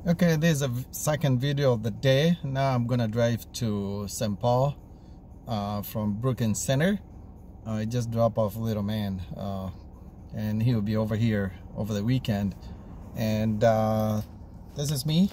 Okay, this is a second video of the day. Now I'm gonna drive to St. Paul from Brookings Center. I just dropped off little man, and he will be over here over the weekend. And this is me.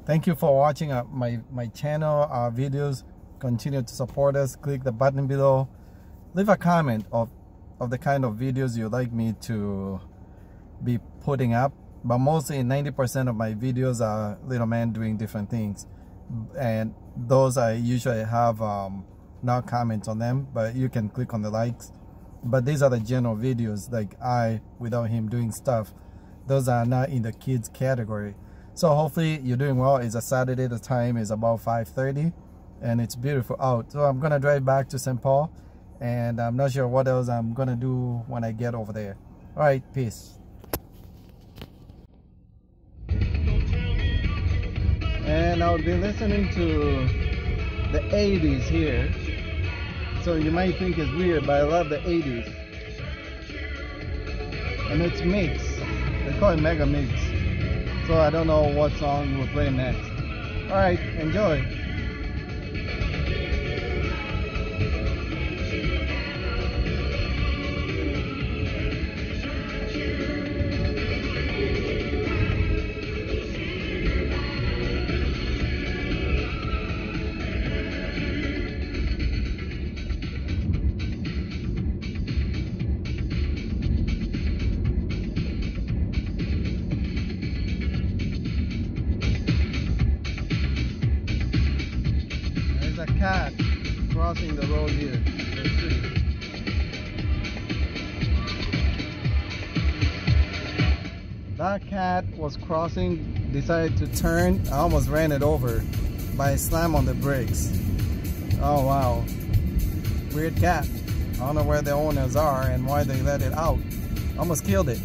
Thank you for watching my channel, our videos. Continue to support us. Click the button below. Leave a comment of the kind of videos you'd like me to be putting up. But mostly 90% of my videos are little man doing different things, and those I usually have no comments on them, but you can click on the likes. But these are the general videos, like without him doing stuff. Those are not in the kids category. So hopefully you're doing well. It's a Saturday. The time is about 5:30 and it's beautiful out. So I'm gonna drive back to St. Paul, and I'm not sure what else I'm gonna do when I get over there. All right, peace. And I'll be listening to the 80s here. So you might think it's weird, but I love the 80s. And it's mix. They call it mega mix. So I don't know what song we'll play next. Alright, enjoy. A cat crossing the road here. Let's see. That cat was crossing, decided to turn. I almost ran it over by slam on the brakes. Oh wow, weird cat. I don't know where the owners are and why they let it out. Almost killed it.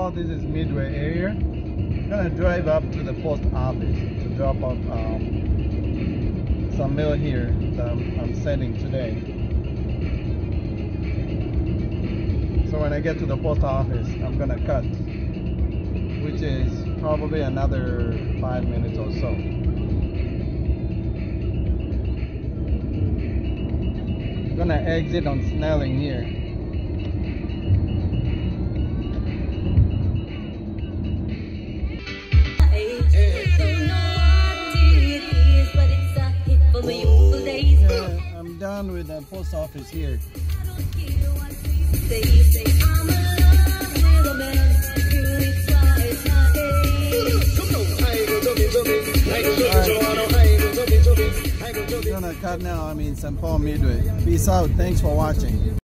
now this is Midway area. I'm gonna drive up to the post office to drop off some mail here that I'm sending today. So when I get to the post office, I'm gonna cut, which is probably another 5 minutes or so. I'm gonna exit on Snelling here. Yeah, I'm done with the post office here. I'm gonna cut now. I'm in St. Paul Midway. Peace out. Thanks for watching.